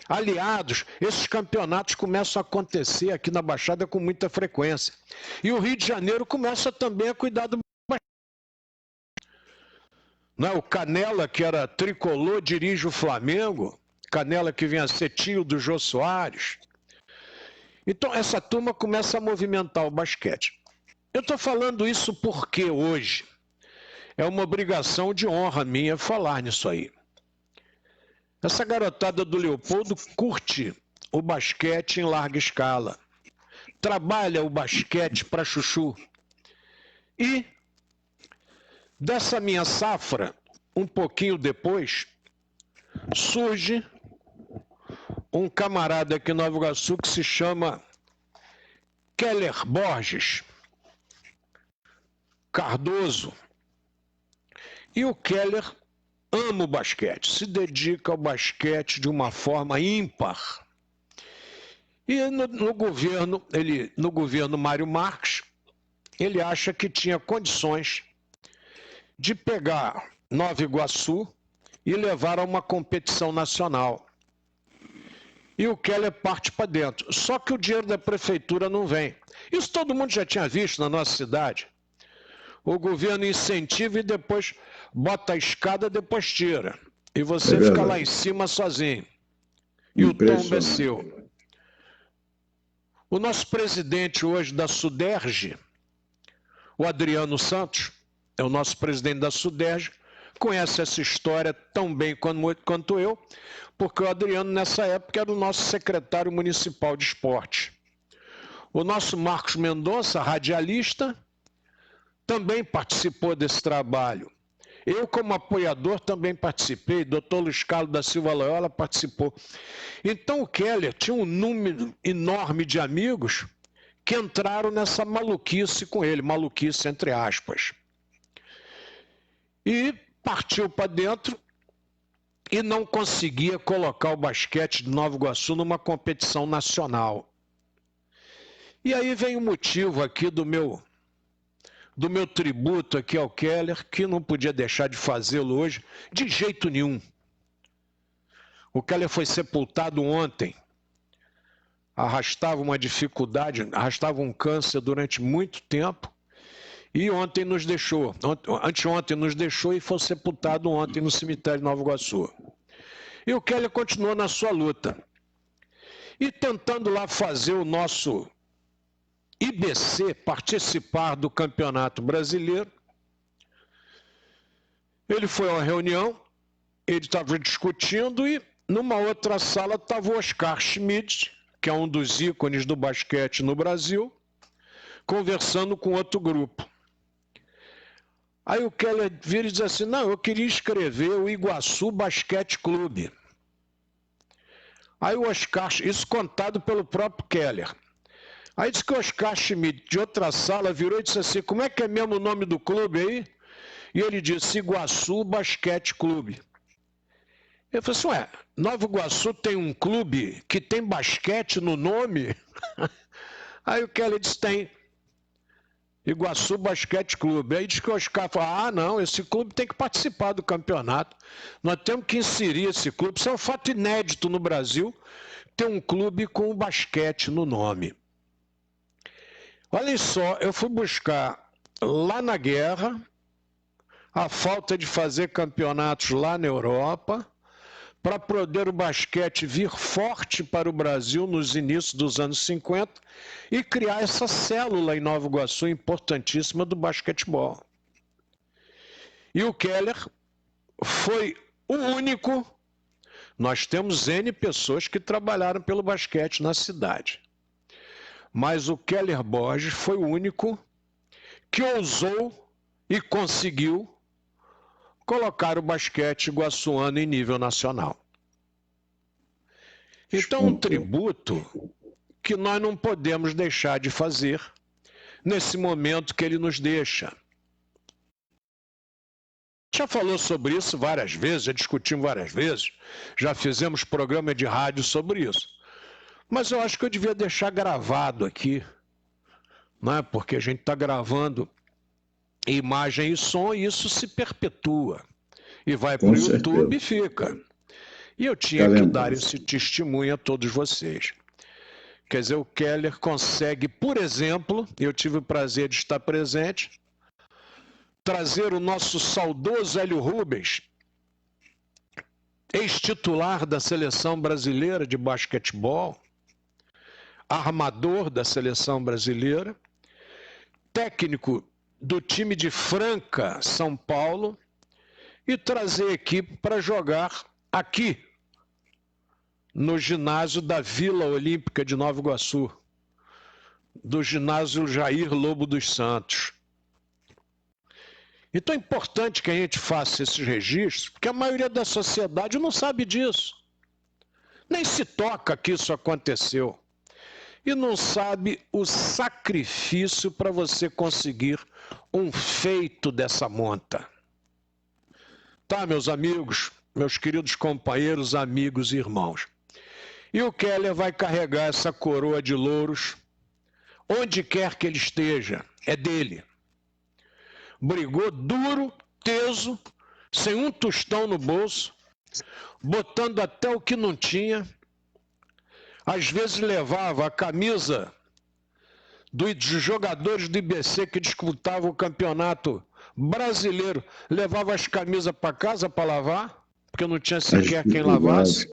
aliados, esses campeonatos começam a acontecer aqui na Baixada com muita frequência. E o Rio de Janeiro começa também a cuidar do basquete. Não é? O Canela, que era tricolor, dirige o Flamengo. Canela que vem a ser tio do Jô Soares. Então, essa turma começa a movimentar o basquete. Eu estou falando isso porque hoje é uma obrigação de honra minha falar nisso aí. Essa garotada do Leopoldo curte o basquete em larga escala. Trabalha o basquete para chuchu. E dessa minha safra, um pouquinho depois, surge um camarada aqui em Nova Iguaçu que se chama Keller Borges Cardoso. E o Keller ama o basquete, se dedica ao basquete de uma forma ímpar. E no governo Mário Marques, ele acha que tinha condições de pegar Nova Iguaçu e levar a uma competição nacional. E o Keller parte para dentro. Só que o dinheiro da prefeitura não vem. Isso todo mundo já tinha visto na nossa cidade. O governo incentiva e depois bota a escada, depois tira. E você fica lá em cima sozinho. E o tombo é seu. O nosso presidente hoje da Suderj, o Adriano Santos, é o nosso presidente da Suderj, conhece essa história tão bem quanto eu, porque o Adriano, nessa época, era o nosso secretário municipal de esporte. O nosso Marcos Mendonça, radialista, também participou desse trabalho. Eu, como apoiador, também participei, doutor Luiz Carlos da Silva Loyola participou. Então o Keller tinha um número enorme de amigos que entraram nessa maluquice com ele, maluquice entre aspas. E partiu para dentro e não conseguia colocar o basquete de Nova Iguaçu numa competição nacional. E aí vem o motivo aqui do meu tributo aqui ao Keller, que não podia deixar de fazê-lo hoje, de jeito nenhum. O Keller foi sepultado ontem, arrastava uma dificuldade, arrastava um câncer durante muito tempo, e ontem nos deixou, anteontem nos deixou e foi sepultado ontem no cemitério de Nova Iguaçu. E o Keller continuou na sua luta. E tentando lá fazer o nosso IBC participar do Campeonato Brasileiro, ele foi a uma reunião, ele estava discutindo e numa outra sala estava o Oscar Schmidt, que é um dos ícones do basquete no Brasil, conversando com outro grupo. Aí o Keller vira e diz assim, não, eu queria escrever o Iguaçu Basquete Clube. Aí o Oscar, isso contado pelo próprio Keller. Aí disse que o Oscar Schmidt, de outra sala, virou e disse assim, como é que é mesmo o nome do clube aí? E ele disse, Iguaçu Basquete Clube. Eu falei assim, ué, Nova Iguaçu tem um clube que tem basquete no nome? Aí o Keller disse, tem. Iguaçu Basquete Clube. Aí diz que o Oscar falou, não, esse clube tem que participar do campeonato. Nós temos que inserir esse clube. Isso é um fato inédito no Brasil, ter um clube com o basquete no nome. Olha só, eu fui buscar lá na guerra a falta de fazer campeonatos lá na Europa, para poder o basquete vir forte para o Brasil nos inícios dos anos 50 e criar essa célula em Nova Iguaçu importantíssima do basquetebol. E o Keller foi o único, nós temos N pessoas que trabalharam pelo basquete na cidade, mas o Keller Borges foi o único que ousou e conseguiu colocar o basquete iguaçuano em nível nacional. Então, um tributo que nós não podemos deixar de fazer nesse momento que ele nos deixa. Já falou sobre isso várias vezes, já discutimos várias vezes, já fizemos programa de rádio sobre isso. Mas eu acho que eu devia deixar gravado aqui, né? Porque a gente está gravando imagem e som e isso se perpetua. E vai para o YouTube e fica. E eu tinha que dar esse testemunho a todos vocês. Quer dizer, o Keller consegue, por exemplo, eu tive o prazer de estar presente, trazer o nosso saudoso Hélio Rubens, ex-titular da seleção brasileira de basquetebol, armador da seleção brasileira, técnico do time de Franca, São Paulo, e trazer a equipe para jogar aqui, no ginásio da Vila Olímpica de Nova Iguaçu, do ginásio Jair Lobo dos Santos. Então é importante que a gente faça esses registros, porque a maioria da sociedade não sabe disso. Nem se toca que isso aconteceu. E não sabe o sacrifício para você conseguir um feito dessa monta. Tá, meus amigos, meus queridos companheiros, amigos e irmãos. E o Keller vai carregar essa coroa de louros onde quer que ele esteja, é dele. Brigou duro, teso, sem um tostão no bolso, botando até o que não tinha. Às vezes levava a camisa dos jogadores do IBC que disputavam o campeonato brasileiro, levava as camisas para casa para lavar, porque não tinha sequer quem lavasse.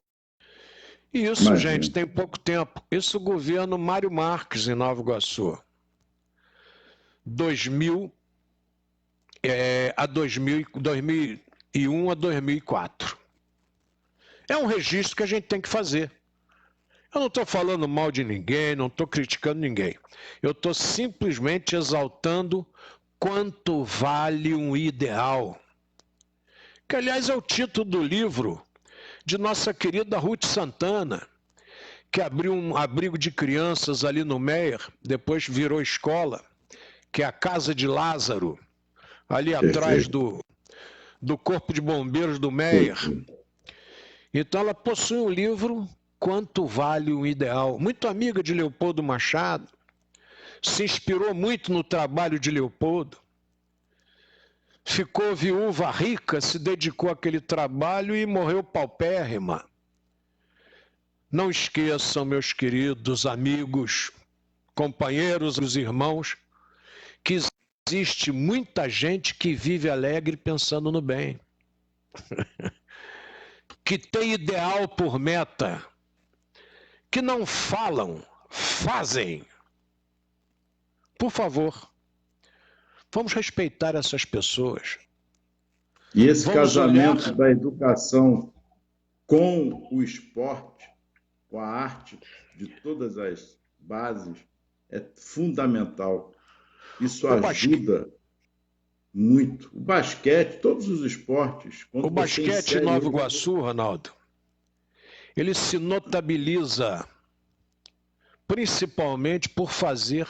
E isso, gente, tem pouco tempo. Isso o governo Mário Marques, em Nova Iguaçu. 2001 a 2004. É um registro que a gente tem que fazer. Eu não estou falando mal de ninguém, não estou criticando ninguém. Eu estou simplesmente exaltando quanto vale um ideal. Que, aliás, é o título do livro de nossa querida Ruth Santana, que abriu um abrigo de crianças ali no Meier, depois virou escola, que é a Casa de Lázaro, ali atrás do Corpo de Bombeiros do Meier. Então ela possui um livro, Quanto Vale um Ideal, muito amiga de Leopoldo Machado, se inspirou muito no trabalho de Leopoldo, ficou viúva rica, se dedicou àquele trabalho e morreu paupérrima. Não esqueçam, meus queridos amigos, companheiros, irmãos, que existe muita gente que vive alegre pensando no bem, que tem ideal por meta, que não falam, fazem. Por favor, vamos respeitar essas pessoas. E esse casamento da educação com o esporte, com a arte, de todas as bases, é fundamental. Isso ajuda muito. O basquete, todos os esportes. O basquete em Nova Iguaçu, Ronaldo, ele se notabiliza principalmente por fazer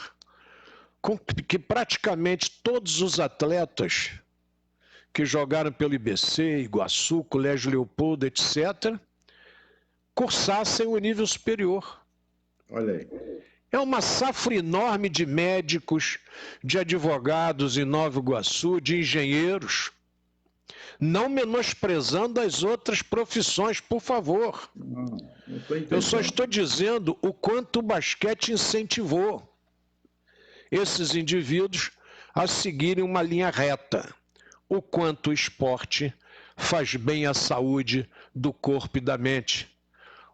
com que praticamente todos os atletas que jogaram pelo IBC, Iguaçu, Colégio Leopoldo, etc., cursassem o nível superior. Olha aí. É uma safra enorme de médicos, de advogados em Nova Iguaçu, de engenheiros, não menosprezando as outras profissões, por favor. Eu só estou dizendo o quanto o basquete incentivou esses indivíduos a seguirem uma linha reta, o quanto o esporte faz bem à saúde do corpo e da mente,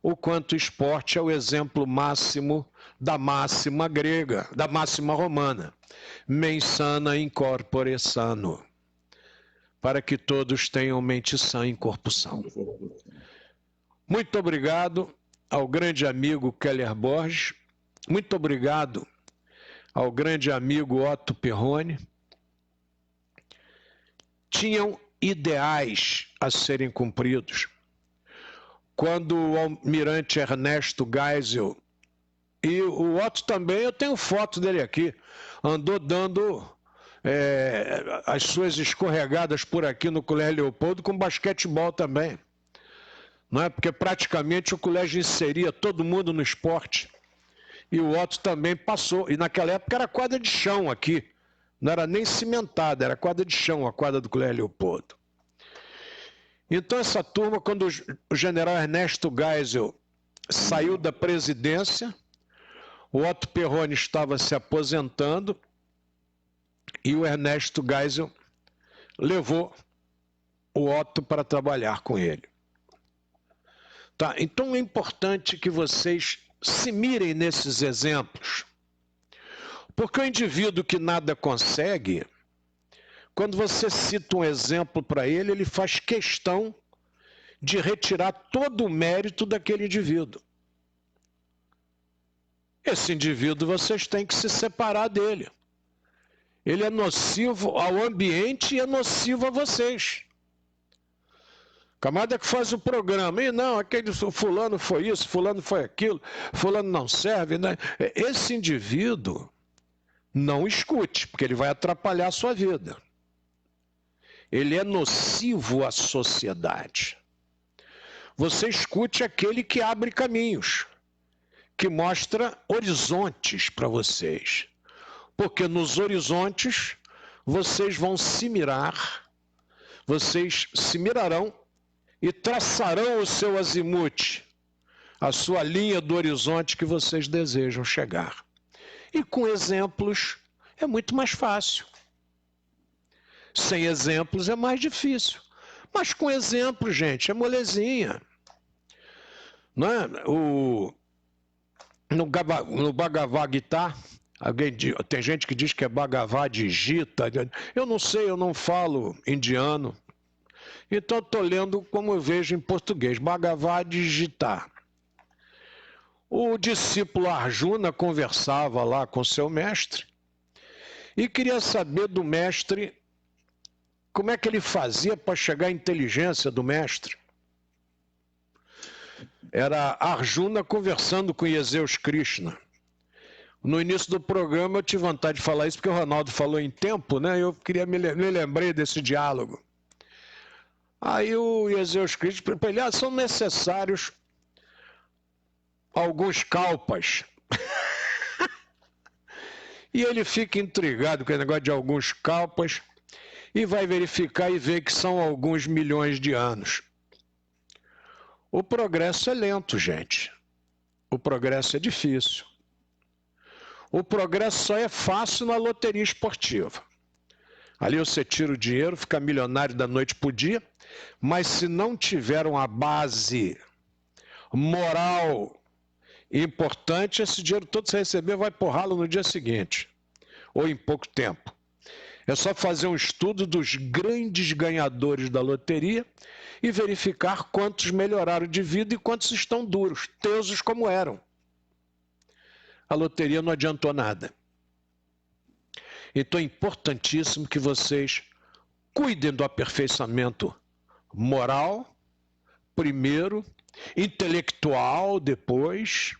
o quanto o esporte é o exemplo máximo da máxima grega, da máxima romana, mens sana in corpore sano, para que todos tenham mente sã em corpo são. Muito obrigado ao grande amigo Keller Borges, muito obrigado ao grande amigo Otto Perrone. Tinham ideais a serem cumpridos. quando o almirante Ernesto Geisel, e o Otto também, eu tenho foto dele aqui, andou dando as suas escorregadas por aqui no Colégio Leopoldo com basquetebol também. Não é? Porque praticamente o colégio inseria todo mundo no esporte. E o Otto também passou. E naquela época era quadra de chão aqui. Não era nem cimentada, era quadra de chão, a quadra do Colégio Leopoldo. Então essa turma, quando o general Ernesto Geisel saiu da presidência, o Otto Perrone estava se aposentando e o Ernesto Geisel levou o Otto para trabalhar com ele. Tá, então é importante que vocês se mirem nesses exemplos. Porque o indivíduo que nada consegue, quando você cita um exemplo para ele, ele faz questão de retirar todo o mérito daquele indivíduo. Esse indivíduo vocês têm que se separar dele. Ele é nocivo ao ambiente e é nocivo a vocês. Camarada que faz o programa, e não, aquele fulano foi isso, fulano foi aquilo, fulano não serve, né? Esse indivíduo não escute, porque ele vai atrapalhar a sua vida. Ele é nocivo à sociedade. Você escute aquele que abre caminhos, que mostra horizontes para vocês. Porque nos horizontes vocês vão se mirar, vocês se mirarão e traçarão o seu azimute, a sua linha do horizonte que vocês desejam chegar. E com exemplos é muito mais fácil. Sem exemplos é mais difícil. Mas com exemplos, gente, é molezinha. Não é? No Bhagavad Gita, tem gente que diz que é Bhagavad Gita. Eu não sei, eu não falo indiano. Então estou lendo como eu vejo em português, Bhagavad Gita. O discípulo Arjuna conversava lá com seu mestre e queria saber do mestre como é que ele fazia para chegar à inteligência do mestre. Era Arjuna conversando com Jesus Krishna. No início do programa eu tive vontade de falar isso porque o Ronaldo falou em tempo, né? Eu queria me lembrei desse diálogo. Aí o Jesus Krishna, para ele, são necessários alguns kalpas. E ele fica intrigado com o negócio de alguns kalpas e vai verificar e ver que são alguns milhões de anos. O progresso é lento, gente. O progresso é difícil. O progresso só é fácil na loteria esportiva. Ali você tira o dinheiro, fica milionário da noite para o dia, mas se não tiver uma base moral importante, esse dinheiro todo que você receber vai por ralo no dia seguinte, ou em pouco tempo. É só fazer um estudo dos grandes ganhadores da loteria e verificar quantos melhoraram de vida e quantos estão duros, tesos como eram. A loteria não adiantou nada. Então é importantíssimo que vocês cuidem do aperfeiçoamento moral, primeiro, intelectual, depois,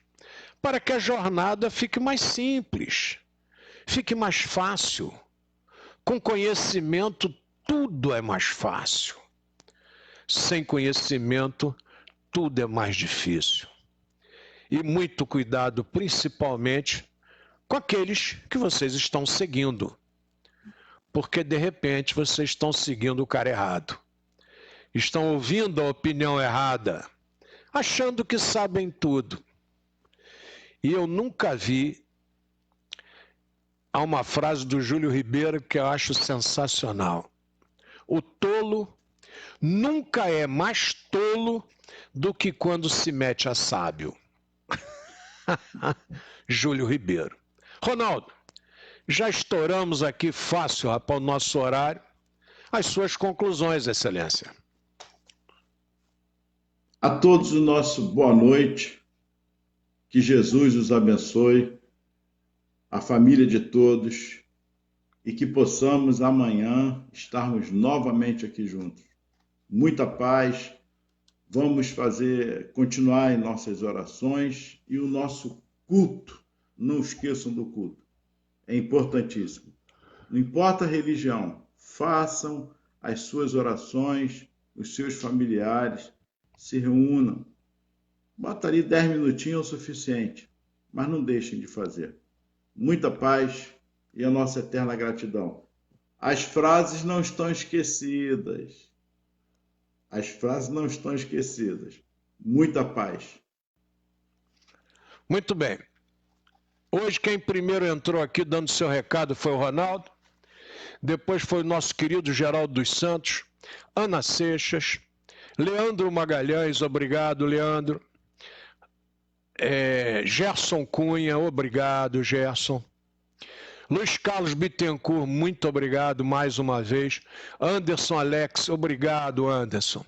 para que a jornada fique mais simples, fique mais fácil. Com conhecimento, tudo é mais fácil. Sem conhecimento, tudo é mais difícil. E muito cuidado, principalmente, com aqueles que vocês estão seguindo. Porque, de repente, vocês estão seguindo o cara errado. Estão ouvindo a opinião errada, achando que sabem tudo. E eu nunca vi. Há uma frase do Júlio Ribeiro que eu acho sensacional. O tolo nunca é mais tolo do que quando se mete a sábio. Júlio Ribeiro. Ronaldo, já estouramos aqui fácil, rapaz, o nosso horário. As suas conclusões, Excelência. A todos o nosso boa noite. Que Jesus os abençoe, a família de todos, e que possamos amanhã estarmos novamente aqui juntos. Muita paz, Vamos continuar em nossas orações e o nosso culto. Não esqueçam do culto. É importantíssimo. Não importa a religião, façam as suas orações, os seus familiares se reúnam. Bota ali 10 minutinhos é o suficiente, mas não deixem de fazer. Muita paz e a nossa eterna gratidão. As frases não estão esquecidas. As frases não estão esquecidas. Muita paz. Muito bem. Hoje quem primeiro entrou aqui dando seu recado foi o Ronaldo. Depois foi o nosso querido Geraldo dos Santos, Ana Seixas, Leandro Magalhães, obrigado, Leandro. Gerson Cunha, obrigado, Gerson. Luiz Carlos Bittencourt, muito obrigado mais uma vez. Anderson Alex, obrigado, Anderson.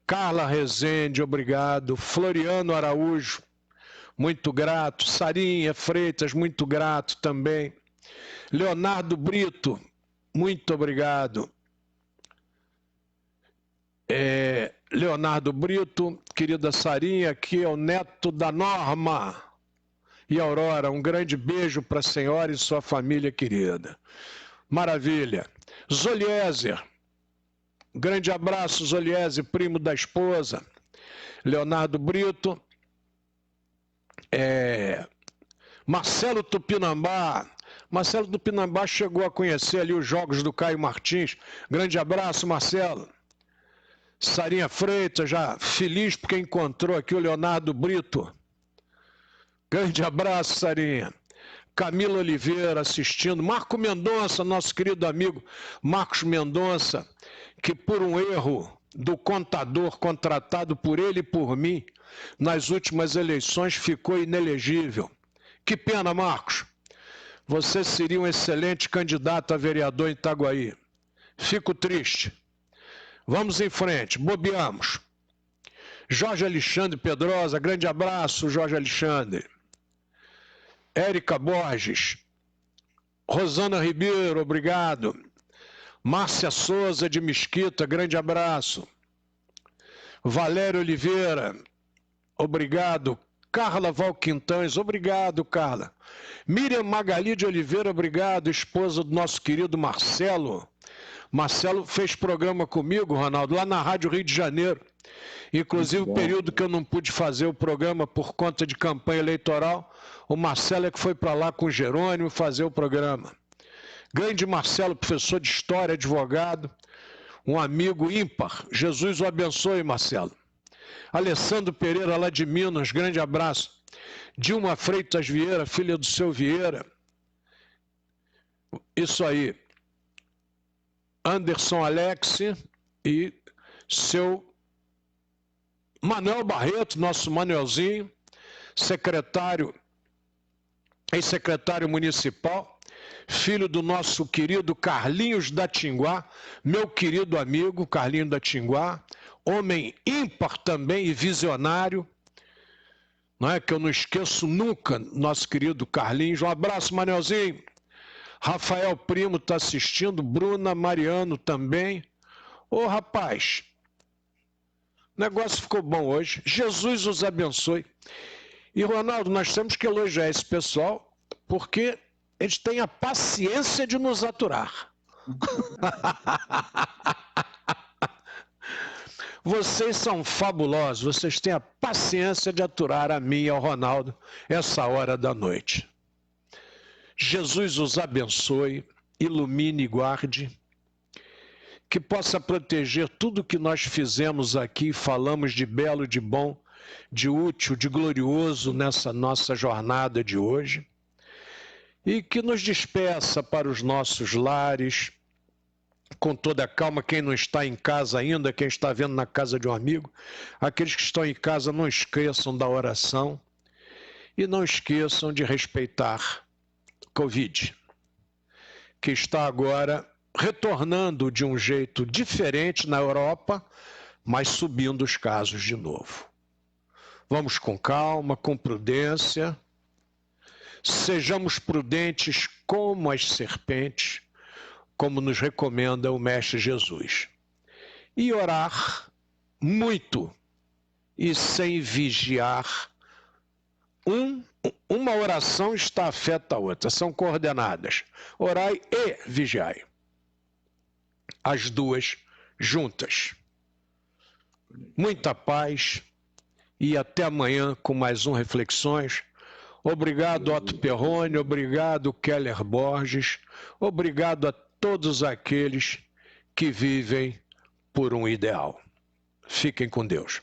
Carla Rezende, obrigado. Floriano Araújo, muito grato. Sarinha Freitas, muito grato também. Leonardo Brito, muito obrigado. Leonardo Brito, querida Sarinha, aqui é o neto da Norma. E Aurora, um grande beijo para a senhora e sua família querida. Maravilha. Zoliezer, grande abraço, Zoliezer, primo da esposa. Leonardo Brito. Marcelo Tupinambá. Marcelo Tupinambá chegou a conhecer ali os jogos do Caio Martins. Grande abraço, Marcelo. Sarinha Freitas, já feliz porque encontrou aqui o Leonardo Brito. Grande abraço, Sarinha. Camila Oliveira assistindo. Marco Mendonça, nosso querido amigo Marcos Mendonça, que por um erro do contador contratado por ele e por mim, nas últimas eleições ficou inelegível. Que pena, Marcos. Você seria um excelente candidato a vereador em Itaguaí. Fico triste. Vamos em frente, bobeamos. Jorge Alexandre Pedrosa, grande abraço, Jorge Alexandre. Érica Borges. Rosana Ribeiro, obrigado. Márcia Souza de Mesquita, grande abraço. Valério Oliveira, obrigado. Carla Valquintães, obrigado, Carla. Miriam Magali de Oliveira, obrigado, esposa do nosso querido Marcelo. Marcelo fez programa comigo, Ronaldo, lá na Rádio Rio de Janeiro. Inclusive, o período que eu não pude fazer o programa por conta de campanha eleitoral, o Marcelo é que foi para lá com o Jerônimo fazer o programa. Grande Marcelo, professor de História, advogado, um amigo ímpar. Jesus o abençoe, Marcelo. Alessandro Pereira, lá de Minas, grande abraço. Dilma Freitas Vieira, filha do seu Vieira. Isso aí. Anderson Alex e seu Manuel Barreto, nosso Manuelzinho, secretário, ex-secretário municipal, filho do nosso querido Carlinhos da Tinguá, meu querido amigo Carlinhos da Tinguá, homem ímpar também e visionário, não é que eu não esqueço nunca, nosso querido Carlinhos. Um abraço, Manuelzinho. Rafael Primo está assistindo, Bruna Mariano também. Ô, rapaz, o negócio ficou bom hoje. Jesus os abençoe. E, Ronaldo, nós temos que elogiar esse pessoal, porque eles têm a paciência de nos aturar. Vocês são fabulosos, vocês têm a paciência de aturar a mim e ao Ronaldo essa hora da noite. Jesus os abençoe, ilumine e guarde, que possa proteger tudo que nós fizemos aqui, falamos de belo, de bom, de útil, de glorioso nessa nossa jornada de hoje, e que nos despeça para os nossos lares, com toda a calma. Quem não está em casa ainda, quem está vendo na casa de um amigo, aqueles que estão em casa, não esqueçam da oração e não esqueçam de respeitar Covid, que está agora retornando de um jeito diferente na Europa, mas subindo os casos de novo. Vamos com calma, com prudência, sejamos prudentes como as serpentes, como nos recomenda o Mestre Jesus. E orar muito, e sem vigiar. Uma oração está afeta a outra, são coordenadas. Orai e vigiai. As duas juntas. Muita paz e até amanhã com mais um Reflexões. Obrigado, Otto Perrone, obrigado, Keller Borges, obrigado a todos aqueles que vivem por um ideal. Fiquem com Deus.